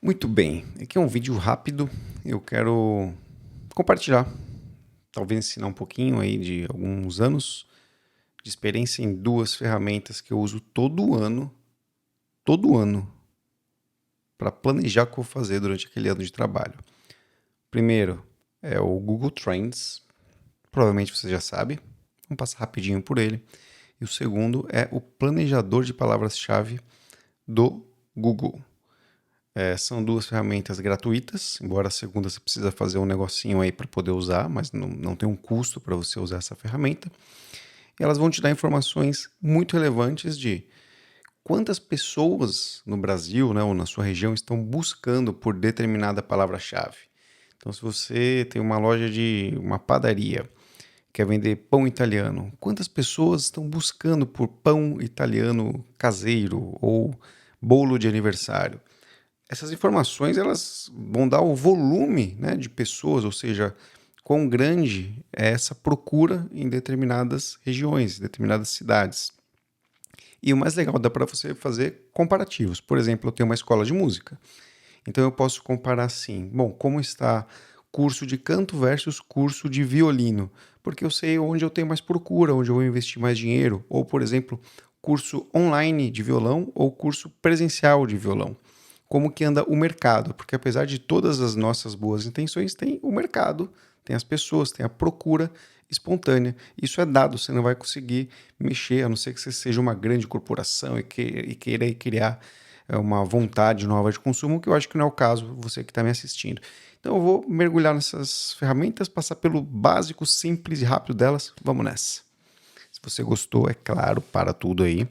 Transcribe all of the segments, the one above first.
Muito bem, aqui é um vídeo rápido, eu quero compartilhar, talvez ensinar um pouquinho aí de alguns anos de experiência em duas ferramentas que eu uso todo ano, para planejar o que eu vou fazer durante aquele ano de trabalho. Primeiro é o Google Trends, provavelmente você já sabe, vamos passar rapidinho por ele. E o segundo é o planejador de palavras-chave do Google. São duas ferramentas gratuitas, embora a segunda você precisa fazer um negocinho aí para poder usar, mas não tem um custo para você usar essa ferramenta. E elas vão te dar informações muito relevantes de quantas pessoas no Brasil, né, ou na sua região estão buscando por determinada palavra-chave. Então, se você tem uma loja de uma padaria, quer vender pão italiano, quantas pessoas estão buscando por pão italiano caseiro ou bolo de aniversário? Essas informações elas vão dar o volume, né, de pessoas, ou seja, quão grande é essa procura em determinadas regiões, determinadas cidades. E o mais legal, dá para você fazer comparativos. Por exemplo, eu tenho uma escola de música, então eu posso comparar assim, bom, como está curso de canto versus curso de violino, porque eu sei onde eu tenho mais procura, onde eu vou investir mais dinheiro, ou, por exemplo, curso online de violão ou curso presencial de violão. Como que anda o mercado, porque apesar de todas as nossas boas intenções, tem o mercado, tem as pessoas, tem a procura espontânea. Isso é dado, você não vai conseguir mexer, a não ser que você seja uma grande corporação e queira criar uma vontade nova de consumo, que eu acho que não é o caso, você que está me assistindo. Então eu vou mergulhar nessas ferramentas, passar pelo básico, simples e rápido delas. Vamos nessa. Se você gostou, é claro, para tudo aí.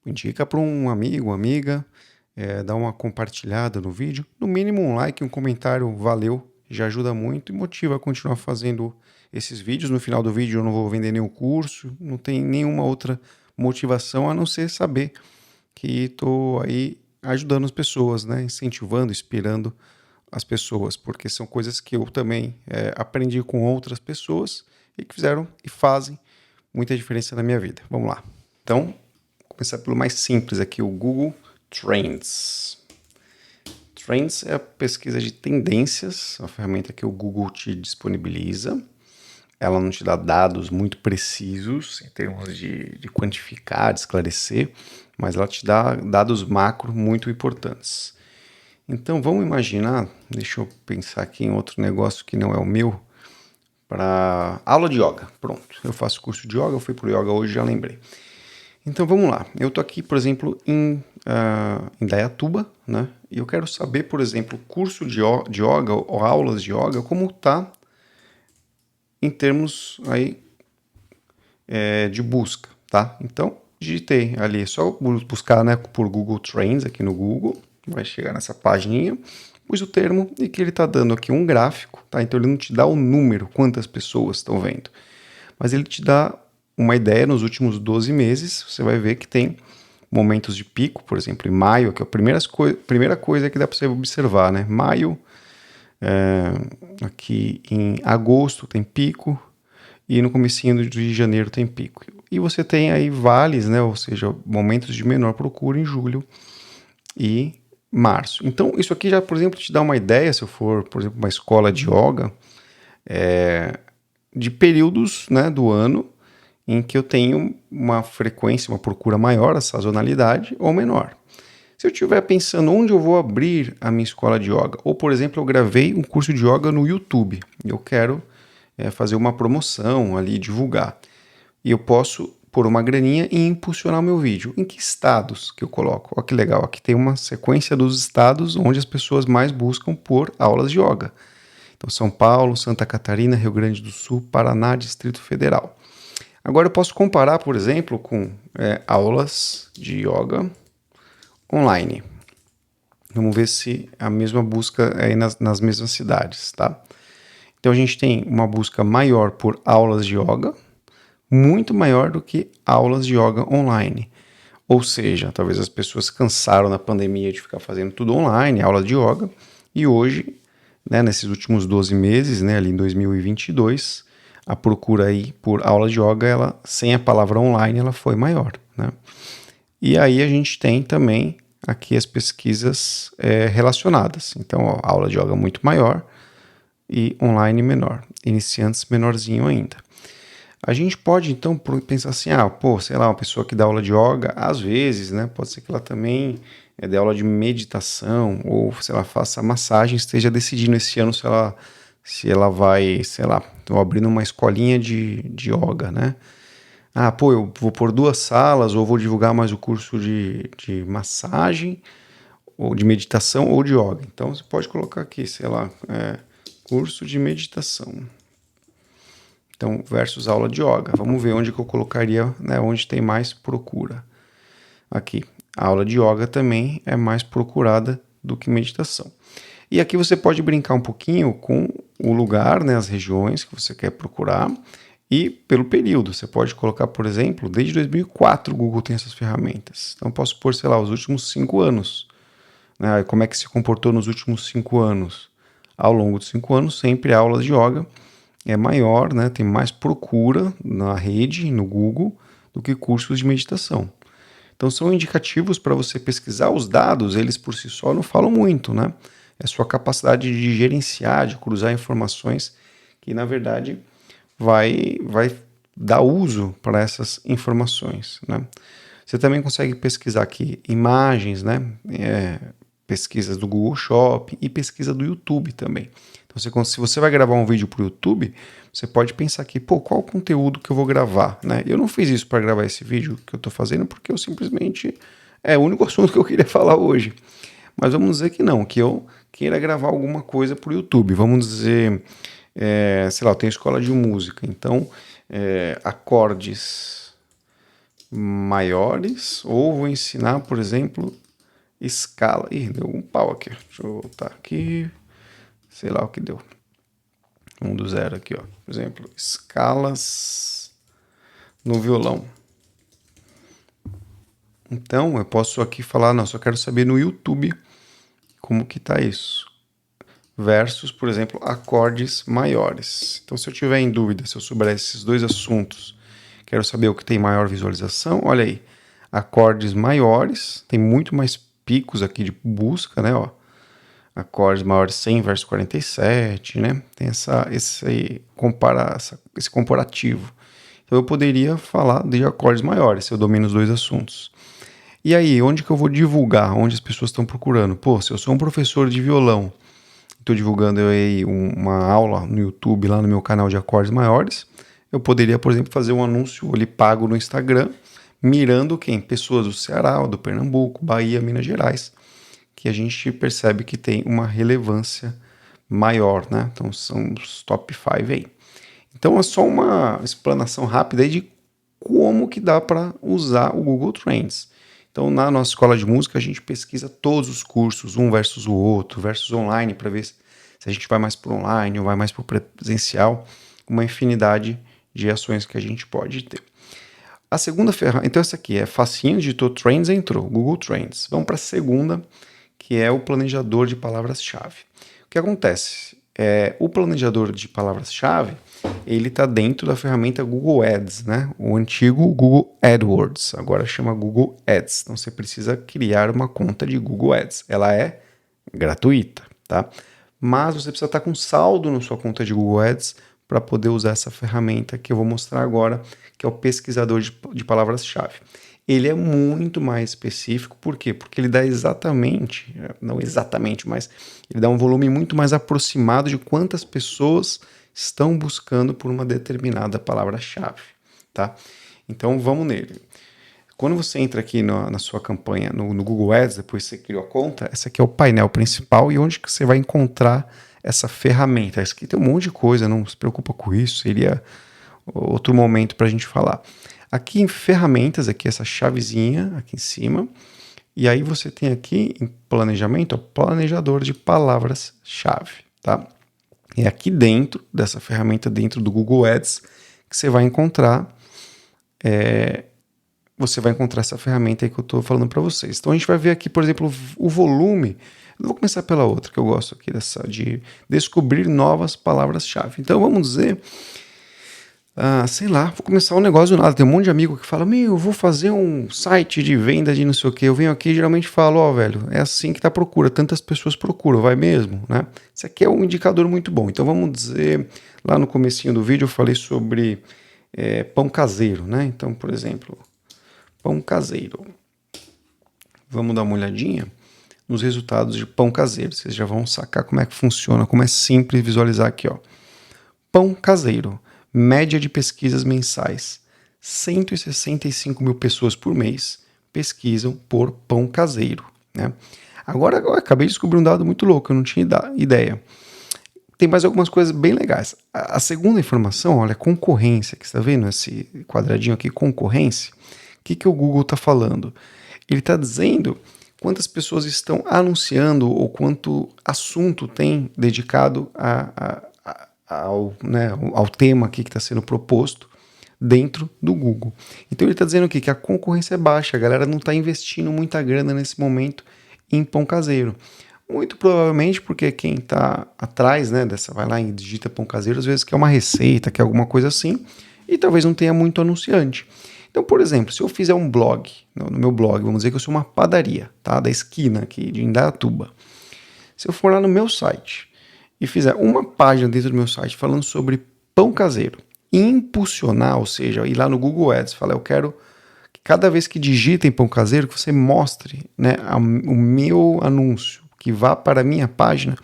Indica para um amigo, uma amiga, dá uma compartilhada no vídeo. No mínimo um like, um comentário, valeu, já ajuda muito e motiva a continuar fazendo esses vídeos. No final do vídeo eu não vou vender nenhum curso, não tem nenhuma outra motivação a não ser saber que estou aí ajudando as pessoas, né? Incentivando, inspirando as pessoas, porque são coisas que eu também aprendi com outras pessoas e que fizeram e fazem muita diferença na minha vida. Vamos lá. Então, vou começar pelo mais simples aqui, o Google Trends. Trends é a pesquisa de tendências, a ferramenta que o Google te disponibiliza. Ela não te dá dados muito precisos em termos de quantificar, de esclarecer, mas ela te dá dados macro muito importantes. Então vamos imaginar, deixa eu pensar aqui em outro negócio que não é o meu, para aula de yoga. Pronto, eu faço curso de yoga, eu fui pro yoga hoje, já lembrei. Então vamos lá, eu tô aqui, por exemplo, em Indaiatuba, né? E eu quero saber, por exemplo, curso de yoga ou aulas de yoga, como tá em termos aí de busca, tá? Então digitei ali, é só buscar, né, por Google Trends aqui no Google, vai chegar nessa pagininha, pus o termo e que ele está dando aqui um gráfico, tá? Então ele não te dá o número, quantas pessoas estão vendo, mas ele te dá uma ideia nos últimos 12 meses, você vai ver que tem momentos de pico, por exemplo, em maio, que é a primeira coisa que dá para você observar, né? Maio, aqui em agosto tem pico, e no comecinho de janeiro tem pico. E você tem aí vales, né? Ou seja, momentos de menor procura em julho e março. Então, isso aqui já, por exemplo, te dá uma ideia, se eu for, por exemplo, uma escola de yoga, de períodos, né, do ano em que eu tenho uma frequência, uma procura maior, a sazonalidade, ou menor. Se eu estiver pensando onde eu vou abrir a minha escola de yoga, ou, por exemplo, eu gravei um curso de yoga no YouTube, eu quero fazer uma promoção ali, divulgar. E eu posso pôr uma graninha e impulsionar o meu vídeo. Em que estados que eu coloco? Olha que legal, aqui tem uma sequência dos estados onde as pessoas mais buscam por aulas de yoga. Então, São Paulo, Santa Catarina, Rio Grande do Sul, Paraná, Distrito Federal. Agora eu posso comparar, por exemplo, com aulas de yoga online. Vamos ver se a mesma busca é aí nas mesmas cidades, tá? Então a gente tem uma busca maior por aulas de yoga, muito maior do que aulas de yoga online. Ou seja, talvez as pessoas cansaram na pandemia de ficar fazendo tudo online, aula de yoga, e hoje, né, nesses últimos 12 meses, né, ali em 2022, a procura aí por aula de yoga, ela, sem a palavra online, ela foi maior, né? E aí a gente tem também aqui as pesquisas relacionadas. Então, ó, aula de yoga muito maior e online menor. Iniciantes menorzinho ainda. A gente pode, então, pensar assim, sei lá, uma pessoa que dá aula de yoga, às vezes, né, pode ser que ela também dê aula de meditação, ou se ela faça massagem, esteja decidindo esse ano se ela vai, sei lá, tô abrindo uma escolinha de yoga, né? Eu vou pôr 2 salas, ou vou divulgar mais o curso de massagem, ou de meditação, ou de yoga. Então, você pode colocar aqui, sei lá, curso de meditação. Então, versus aula de yoga. Vamos ver onde que eu colocaria, né, onde tem mais procura. Aqui, a aula de yoga também é mais procurada do que meditação. E aqui você pode brincar um pouquinho com o lugar, né, as regiões que você quer procurar e pelo período. Você pode colocar, por exemplo, desde 2004 o Google tem essas ferramentas. Então, posso pôr, sei lá, os últimos 5 anos. Né, como é que se comportou nos últimos 5 anos? Ao longo de 5 anos, sempre aulas de yoga é maior, né, tem mais procura na rede, no Google, do que cursos de meditação. Então são indicativos para você pesquisar os dados, eles por si só não falam muito, né? É a sua capacidade de gerenciar, de cruzar informações que na verdade vai dar uso para essas informações, né? Você também consegue pesquisar aqui imagens, né? Pesquisas do Google Shopping e pesquisa do YouTube também. Então, se você vai gravar um vídeo para o YouTube, você pode pensar aqui, qual o conteúdo que eu vou gravar, né? Eu não fiz isso para gravar esse vídeo que eu estou fazendo, porque eu simplesmente é o único assunto que eu queria falar hoje. Mas vamos dizer que não, que eu queira gravar alguma coisa para o YouTube. Vamos dizer, sei lá, eu tenho escola de música, então acordes maiores, ou vou ensinar, por exemplo, escala. Ih, deu um pau aqui. Deixa eu voltar aqui. Sei lá o que deu. 1 do 0 aqui, ó. Por exemplo, escalas no violão. Então, eu posso aqui falar, não, só quero saber no YouTube como que tá isso. Versus, por exemplo, acordes maiores. Então, se eu tiver em dúvida, se eu souber esses 2 assuntos, quero saber o que tem maior visualização, olha aí. Acordes maiores, tem muito mais picos aqui de busca, né, ó. Acordes maiores 100 versus 47, né? Tem esse comparativo. Então eu poderia falar de acordes maiores, se eu domino os 2 assuntos. E aí, onde que eu vou divulgar? Onde as pessoas estão procurando? Se eu sou um professor de violão, estou divulgando aí uma aula no YouTube, lá no meu canal de acordes maiores, eu poderia, por exemplo, fazer um anúncio ali pago no Instagram, mirando quem? Pessoas do Ceará, do Pernambuco, Bahia, Minas Gerais, que a gente percebe que tem uma relevância maior, né? Então são os top 5 aí. Então é só uma explanação rápida aí de como que dá para usar o Google Trends. Então na nossa escola de música a gente pesquisa todos os cursos, um versus o outro, versus online, para ver se a gente vai mais para online ou vai mais para o presencial, uma infinidade de ações que a gente pode ter. A segunda ferramenta, então essa aqui é facinho, digitou Trends, entrou, Google Trends. Vamos para a segunda, que é o planejador de palavras-chave. O que acontece? O planejador de palavras-chave, ele está dentro da ferramenta Google Ads, né? O antigo Google AdWords, agora chama Google Ads. Então você precisa criar uma conta de Google Ads. Ela é gratuita, tá? Mas você precisa estar com saldo na sua conta de Google Ads para poder usar essa ferramenta que eu vou mostrar agora, que é o pesquisador de palavras-chave. Ele é muito mais específico, por quê? Porque ele dá exatamente, não exatamente, mas ele dá um volume muito mais aproximado de quantas pessoas estão buscando por uma determinada palavra-chave, tá? Então vamos nele. Quando você entra aqui na sua campanha no Google Ads, depois você criou a conta, esse aqui é o painel principal e onde que você vai encontrar essa ferramenta. Esse aqui tem um monte de coisa, não se preocupa com isso, seria outro momento para a gente falar. Aqui em ferramentas, aqui essa chavezinha aqui em cima, e aí você tem aqui em planejamento, planejador de palavras-chave, tá? E aqui dentro dessa ferramenta, dentro do Google Ads, que você vai encontrar essa ferramenta aí que eu estou falando para vocês. Então a gente vai ver aqui, por exemplo, o volume. Eu vou começar pela outra, que eu gosto aqui de descobrir novas palavras-chave. Então vamos dizer, sei lá, vou começar um negócio do nada. Tem um monte de amigo que fala, eu vou fazer um site de venda de não sei o que. Eu venho aqui e geralmente falo, velho, é assim que tá a procura, tantas pessoas procuram, vai mesmo, né? Isso aqui é um indicador muito bom. Então vamos dizer, lá no comecinho do vídeo eu falei sobre pão caseiro, né? Então, por exemplo, pão caseiro. Vamos dar uma olhadinha nos resultados de pão caseiro. Vocês já vão sacar como é que funciona, como é simples visualizar aqui, ó. Pão caseiro, média de pesquisas mensais. 165 mil pessoas por mês pesquisam por pão caseiro, né? Agora eu acabei de descobrir um dado muito louco, eu não tinha ideia. Tem mais algumas coisas bem legais. A segunda informação, olha, concorrência, que você está vendo esse quadradinho aqui, concorrência. O que o Google está falando? Ele está dizendo quantas pessoas estão anunciando ou quanto assunto tem dedicado ao tema aqui que está sendo proposto dentro do Google. Então ele está dizendo aqui que a concorrência é baixa, a galera não está investindo muita grana nesse momento em pão caseiro. Muito provavelmente porque quem está atrás, né, vai lá e digita pão caseiro, às vezes quer uma receita, quer alguma coisa assim, e talvez não tenha muito anunciante. Então, por exemplo, se eu fizer um blog, no meu blog, vamos dizer que eu sou uma padaria, tá, da esquina aqui de Indaiatuba. Se eu for lá no meu site e fizer uma página dentro do meu site falando sobre pão caseiro, e impulsionar, ou seja, ir lá no Google Ads, falar, eu quero que cada vez que digitem pão caseiro, que você mostre, né, o meu anúncio, que vá para a minha página,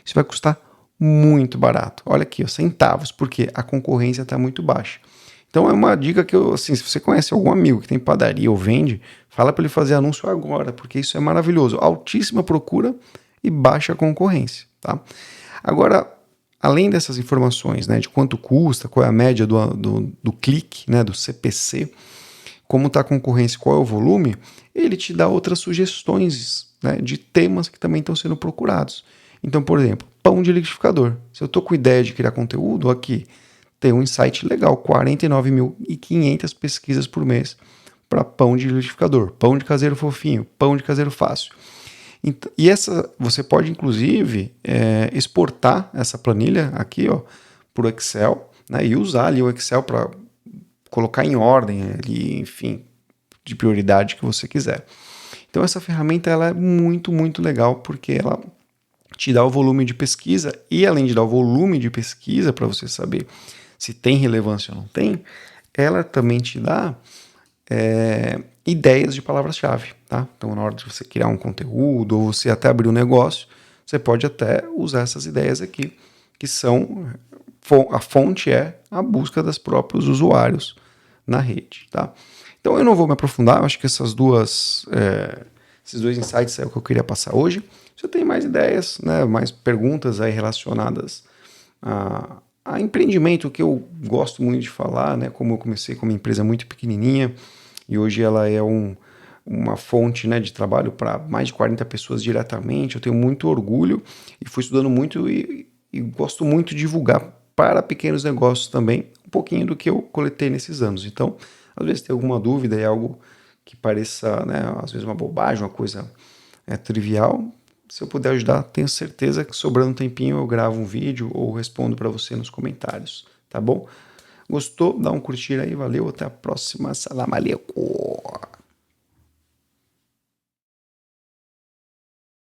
isso vai custar muito barato. Olha aqui, ó, centavos, porque a concorrência está muito baixa. Então é uma dica que assim, se você conhece algum amigo que tem padaria ou vende, fala para ele fazer anúncio agora, porque isso é maravilhoso. Altíssima procura e baixa concorrência, tá? Agora, além dessas informações, né, de quanto custa, qual é a média do clique, né, do CPC, como está a concorrência, qual é o volume, ele te dá outras sugestões, né, de temas que também estão sendo procurados. Então, por exemplo, pão de liquidificador. Se eu estou com ideia de criar conteúdo, aqui tem um insight legal, 49.500 pesquisas por mês para pão de liquidificador, pão de caseiro fofinho, pão de caseiro fácil. E você pode, inclusive, exportar essa planilha aqui para o Excel, né, e usar ali o Excel para colocar em ordem, ali, enfim, de prioridade que você quiser. Então essa ferramenta ela é muito, muito legal porque ela te dá o volume de pesquisa e além de dar o volume de pesquisa para você saber se tem relevância ou não tem, ela também te dá ideias de palavras-chave, tá? Então na hora de você criar um conteúdo ou você até abrir um negócio, você pode até usar essas ideias aqui, que são, a fonte é a busca dos próprios usuários na rede, tá? Então eu não vou me aprofundar, eu acho que esses dois insights é o que eu queria passar hoje. Se eu tenho mais ideias, né, mais perguntas aí relacionadas a empreendimento, que eu gosto muito de falar, né, como eu comecei com uma empresa muito pequenininha e hoje ela é uma fonte, né, de trabalho para mais de 40 pessoas diretamente, eu tenho muito orgulho e fui estudando muito e gosto muito de divulgar para pequenos negócios também um pouquinho do que eu coletei nesses anos. Então, às vezes tem alguma dúvida, é algo que pareça, né, às vezes uma bobagem, uma coisa trivial. Se eu puder ajudar, tenho certeza que sobrando um tempinho eu gravo um vídeo ou respondo para você nos comentários, tá bom? Gostou? Dá um curtir aí, valeu, até a próxima. Salam aleikum.